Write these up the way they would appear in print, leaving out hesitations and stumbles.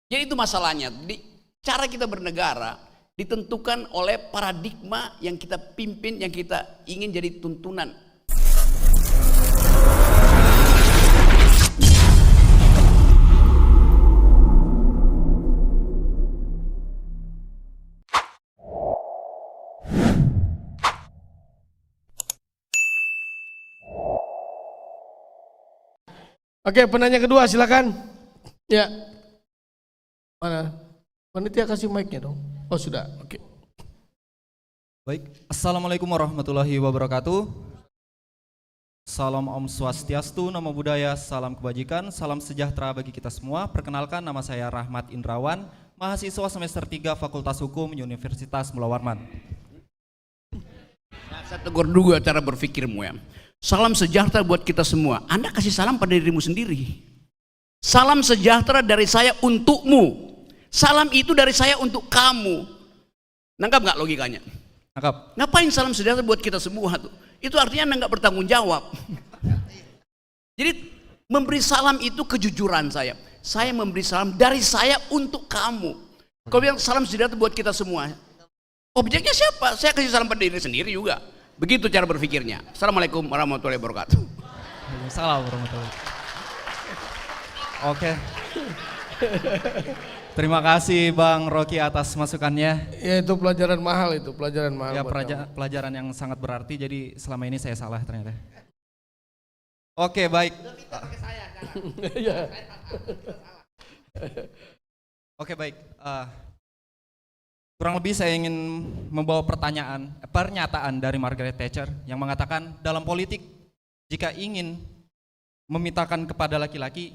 Jadi itu masalahnya. Jadi cara kita bernegara ditentukan oleh paradigma yang kita pimpin, yang kita ingin jadi tuntunan. Oke, penanya kedua silakan. Ya. Mana? Panitia kasih mic-nya dong. Oh, sudah. Oke. Baik, Assalamualaikum warahmatullahi wabarakatuh. Salam Om Swastiastu, Namo Buddhaya, salam kebajikan, salam sejahtera bagi kita semua. Perkenalkan, nama saya Rahmat Indrawan, mahasiswa semester 3 Fakultas Hukum Universitas Mula Warman. Nah, saya tegur dulu cara berpikirmu ya. Salam sejahtera buat kita semua. Anda kasih salam pada dirimu sendiri. Salam sejahtera dari saya untukmu. Salam itu dari saya untuk kamu. Nangkap nggak logikanya? Nangkap. Ngapain salam sejahtera buat kita semua tuh? Itu artinya Anda nggak bertanggung jawab. Jadi memberi salam itu kejujuran saya. Saya memberi salam dari saya untuk kamu. Kalau bilang salam sejahtera buat kita semua, objeknya siapa? Saya kasih salam pada diri sendiri juga. Begitu cara berpikirnya. Assalamualaikum warahmatullahi wabarakatuh. Waalaikumsalam warahmatullahi wabarakatuh. Oke. Terima kasih Bang Rocky atas masukannya. Ya, itu pelajaran mahal itu, pelajaran mahal. Ya, pelajaran yang sangat berarti, jadi selama ini saya salah ternyata. Oke, baik. Oke, baik. Kurang lebih saya ingin membawa pernyataan dari Margaret Thatcher yang mengatakan dalam politik jika ingin memintakan kepada laki-laki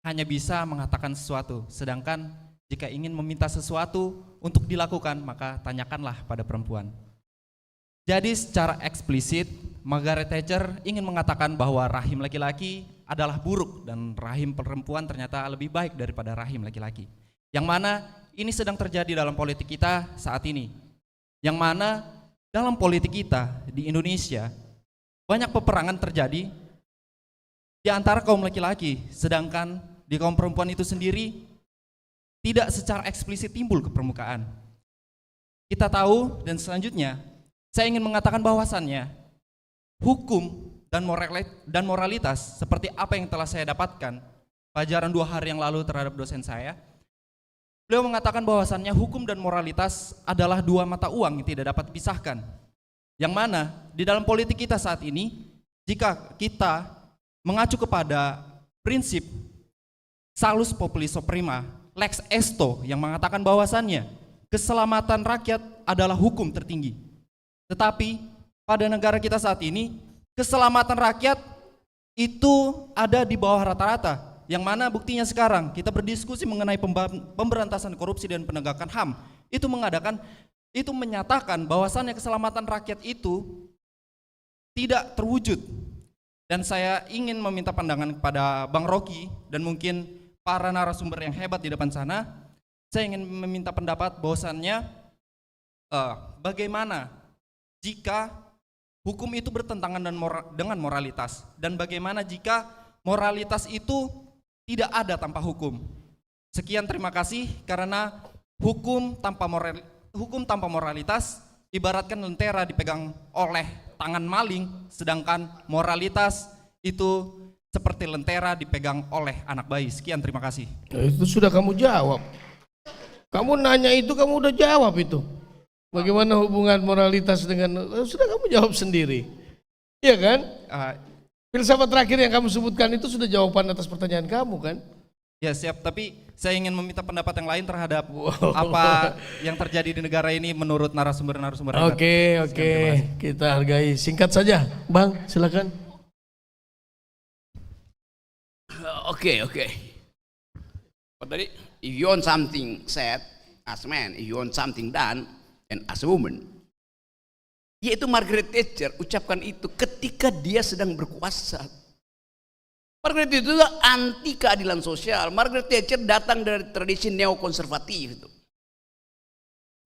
hanya bisa mengatakan sesuatu, sedangkan jika ingin meminta sesuatu untuk dilakukan maka tanyakanlah pada perempuan. Jadi secara eksplisit Margaret Thatcher ingin mengatakan bahwa rahim laki-laki adalah buruk dan rahim perempuan ternyata lebih baik daripada rahim laki-laki. Yang mana ini sedang terjadi dalam politik kita saat ini. Yang mana dalam politik kita di Indonesia banyak peperangan terjadi di antara kaum laki-laki, sedangkan di kaum perempuan itu sendiri tidak secara eksplisit timbul ke permukaan. Kita tahu dan selanjutnya saya ingin mengatakan bahwasannya hukum dan moralitas seperti apa yang telah saya dapatkan pelajaran 2 hari yang lalu terhadap dosen saya. Beliau mengatakan bahwasannya hukum dan moralitas adalah 2 mata uang yang tidak dapat dipisahkan. Yang mana di dalam politik kita saat ini, jika kita mengacu kepada prinsip salus populis prima, lex esto yang mengatakan bahwasannya keselamatan rakyat adalah hukum tertinggi. Tetapi pada negara kita saat ini, keselamatan rakyat itu ada di bawah rata-rata. Yang mana buktinya sekarang kita berdiskusi mengenai pemberantasan korupsi dan penegakan HAM, itu menyatakan bahwasannya keselamatan rakyat itu tidak terwujud. Dan saya ingin meminta pandangan kepada Bang Rocky dan mungkin para narasumber yang hebat di depan sana. Saya ingin meminta pendapat bahwasannya bagaimana jika hukum itu bertentangan dengan moralitas, dan bagaimana jika moralitas itu tidak ada tanpa hukum. Sekian, terima kasih. Karena hukum tanpa moralitas ibaratkan lentera dipegang oleh tangan maling, sedangkan moralitas itu seperti lentera dipegang oleh anak bayi. Sekian, terima kasih. Itu sudah kamu jawab. Kamu nanya itu, kamu udah jawab itu. Bagaimana hubungan moralitas dengan, sudah kamu jawab sendiri. Iya kan? Filsafat terakhir yang kamu sebutkan itu sudah jawaban atas pertanyaan kamu kan? Ya, siap, tapi saya ingin meminta pendapat yang lain terhadap apa yang terjadi di negara ini menurut narasumber-narasumber. Oke, kita hargai. Singkat saja, Bang, silakan. Oke. Tadi, if you want something said as a man, if you want something done and as a woman, yaitu Margaret Thatcher ucapkan itu ketika dia sedang berkuasa. Margaret Thatcher itu anti keadilan sosial. Margaret Thatcher datang dari tradisi neokonservatif itu.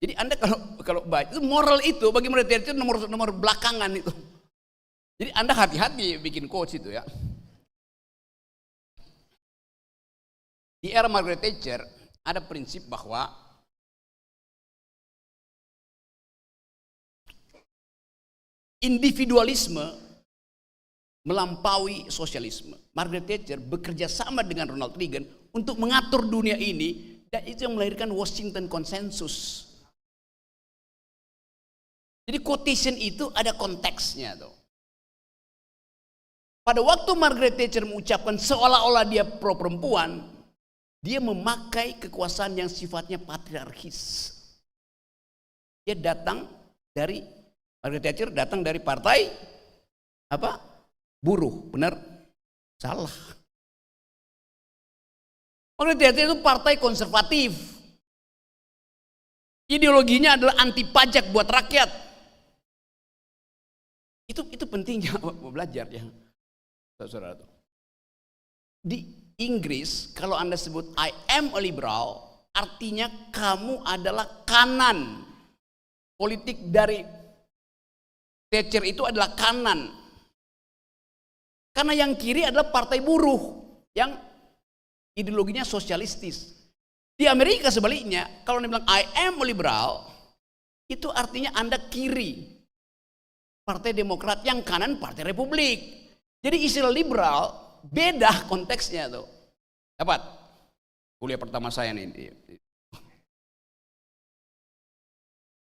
Jadi Anda kalau baik itu moral itu bagi Margaret Thatcher nomor belakangan itu. Jadi Anda hati-hati bikin quotes itu ya. Di era Margaret Thatcher ada prinsip bahwa individualisme melampaui sosialisme. Margaret Thatcher bekerja sama dengan Ronald Reagan untuk mengatur dunia ini, dan itu yang melahirkan Washington Consensus. Jadi quotation itu ada konteksnya tuh. Pada waktu Margaret Thatcher mengucapkan seolah-olah dia pro perempuan, dia memakai kekuasaan yang sifatnya patriarkis. Dia datang dari, Margaret Thatcher datang dari partai apa? Buruh, benar? Salah. Margaret Thatcher itu partai konservatif. Ideologinya adalah anti pajak buat rakyat. Itu pentingnya belajar ya, saudara. Di Inggris kalau Anda sebut I am a liberal, artinya kamu adalah kanan. Politik dari Thatcher itu adalah kanan. Karena yang kiri adalah partai buruh yang ideologinya sosialistis. Di Amerika sebaliknya, kalau Anda bilang I am a liberal, itu artinya Anda kiri. Partai Demokrat, yang kanan Partai Republik. Jadi istilah liberal beda konteksnya tuh. Dapat? Kuliah pertama saya nih.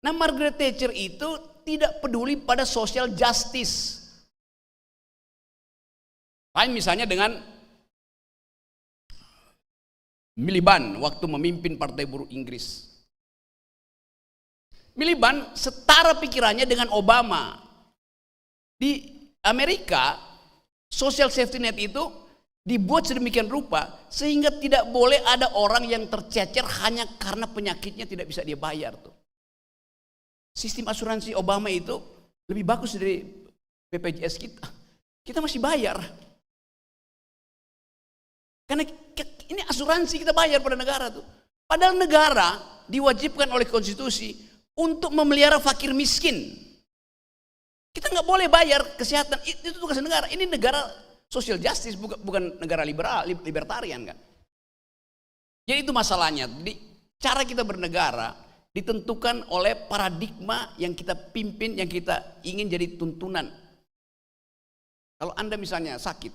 Nah, Margaret Thatcher itu tidak peduli pada social justice. Lain misalnya dengan Miliband waktu memimpin Partai Buruh Inggris. Miliband setara pikirannya dengan Obama. Di Amerika, social safety net itu dibuat sedemikian rupa sehingga tidak boleh ada orang yang tercecer hanya karena penyakitnya tidak bisa dia bayar tuh. Sistem asuransi Obama itu lebih bagus dari BPJS kita. Kita masih bayar. Karena ini asuransi kita bayar pada negara tuh. Padahal negara diwajibkan oleh konstitusi untuk memelihara fakir miskin. Kita nggak boleh bayar kesehatan, itu tugas negara. Ini negara social justice, bukan negara liberal, libertarian kan. Jadi itu masalahnya. Jadi cara kita bernegara ditentukan oleh paradigma yang kita pimpin, yang kita ingin jadi tuntunan. Kalau Anda misalnya sakit,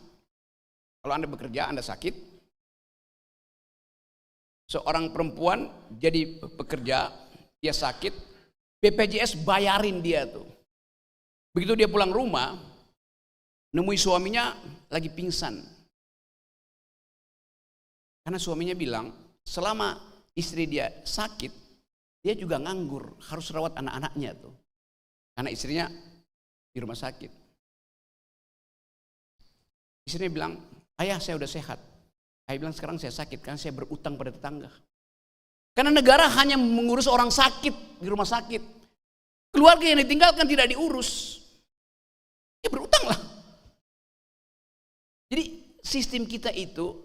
kalau Anda bekerja, Anda sakit, seorang perempuan jadi pekerja, dia sakit, BPJS bayarin dia tuh. Begitu dia pulang rumah, nemui suaminya lagi pingsan. Karena suaminya bilang, selama istri dia sakit, dia juga nganggur, harus rawat anak-anaknya tuh. Karena istrinya di rumah sakit. Istrinya bilang, ayah saya udah sehat. Ayah bilang sekarang saya sakit, karena saya berutang pada tetangga. Karena negara hanya mengurus orang sakit di rumah sakit. Keluarga yang ditinggalkan tidak diurus. Ya berutanglah. Jadi sistem kita itu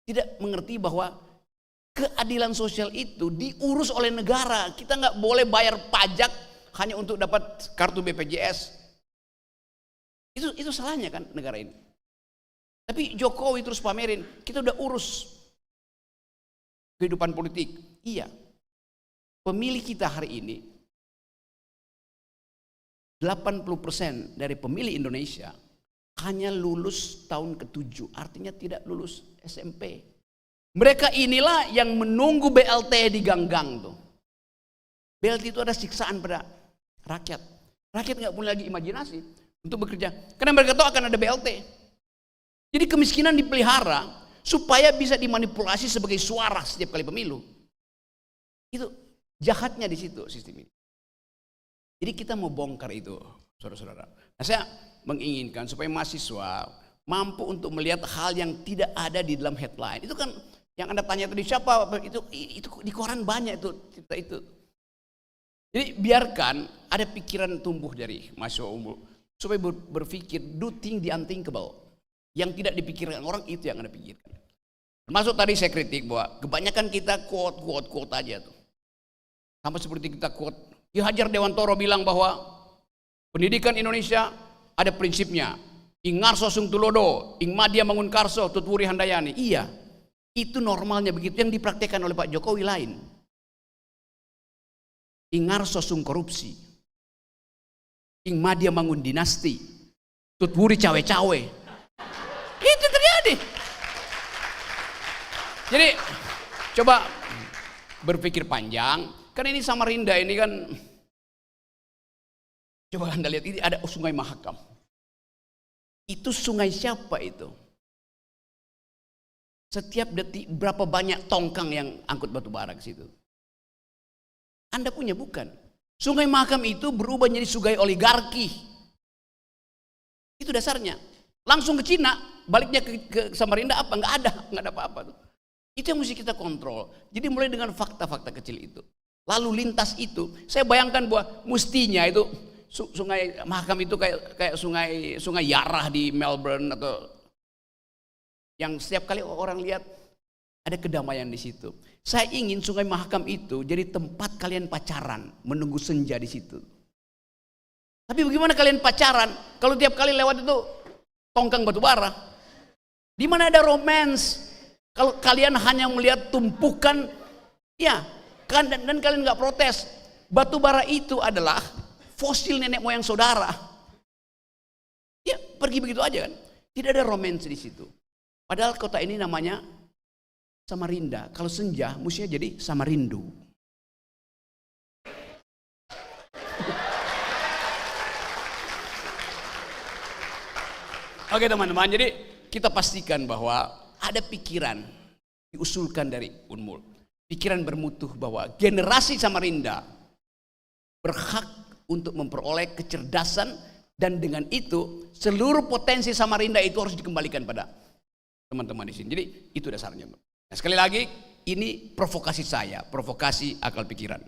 tidak mengerti bahwa keadilan sosial itu diurus oleh negara. Kita nggak boleh bayar pajak hanya untuk dapat kartu BPJS. Itu salahnya kan negara ini. Tapi Jokowi terus pamerin, kita udah urus kehidupan politik. Iya. Pemilih kita hari ini 80% dari pemilih Indonesia hanya lulus tahun ke-7, artinya tidak lulus SMP. Mereka inilah yang menunggu BLT di gang-gang tuh. BLT itu ada siksaan pada rakyat. Rakyat nggak punya lagi imajinasi untuk bekerja, karena mereka tahu akan ada BLT. Jadi kemiskinan dipelihara supaya bisa dimanipulasi sebagai suara setiap kali pemilu. Itu jahatnya di situ sistem ini. Jadi kita mau bongkar itu, saudara-saudara. Nah, saya menginginkan supaya mahasiswa mampu untuk melihat hal yang tidak ada di dalam headline. Itu kan yang Anda tanya tadi siapa, itu di koran banyak itu cerita itu. Jadi biarkan ada pikiran tumbuh dari mahasiswa umum supaya berpikir do think the unthinkable. Yang tidak dipikirkan orang itu yang Anda pikirkan. Termasuk tadi saya kritik bahwa kebanyakan kita quote aja tuh. Sama seperti kita quote Ki Hajar Dewantoro bilang bahwa pendidikan Indonesia ada prinsipnya. Ing ngarso sung tulodo, ing madya mangun karso tutwuri handayani. Iya. Itu normalnya begitu. Yang dipraktekkan oleh Pak Jokowi lain. Ingarso sung korupsi. Ing Madia bangun dinasti. Tutwuri cawe-cawe. Itu terjadi. Jadi coba berpikir panjang. Kan ini Samarinda ini kan. Coba Anda lihat, ini ada Sungai Mahakam. Itu sungai siapa itu? Setiap detik berapa banyak tongkang yang angkut batu bara ke situ. Anda punya bukan? Sungai Mahakam itu berubah menjadi sungai oligarki. Itu dasarnya. Langsung ke Cina, baliknya ke Samarinda apa? Nggak ada apa-apa tuh. Itu yang mesti kita kontrol. Jadi mulai dengan fakta-fakta kecil itu. Lalu lintas itu, saya bayangkan bahwa mestinya itu Sungai Mahakam itu kayak sungai Yarah di Melbourne atau yang setiap kali orang lihat ada kedamaian di situ. Saya ingin Sungai Mahakam itu jadi tempat kalian pacaran, menunggu senja di situ. Tapi bagaimana kalian pacaran kalau tiap kali lewat itu tongkang batu bara? Di mana ada romance? Kalau kalian hanya melihat tumpukan, ya kan, dan kalian nggak protes. Batu bara itu adalah fosil nenek moyang saudara. Ya pergi begitu aja kan? Tidak ada romance di situ. Padahal kota ini namanya Samarinda. Kalau senja, mestinya jadi Samarindu. Oke teman-teman, jadi kita pastikan bahwa ada pikiran diusulkan dari Unmul. Pikiran bermutu bahwa generasi Samarinda berhak untuk memperoleh kecerdasan, dan dengan itu seluruh potensi Samarinda itu harus dikembalikan pada teman-teman di sini. Jadi itu dasarnya. Nah, sekali lagi ini provokasi saya, provokasi akal pikiran.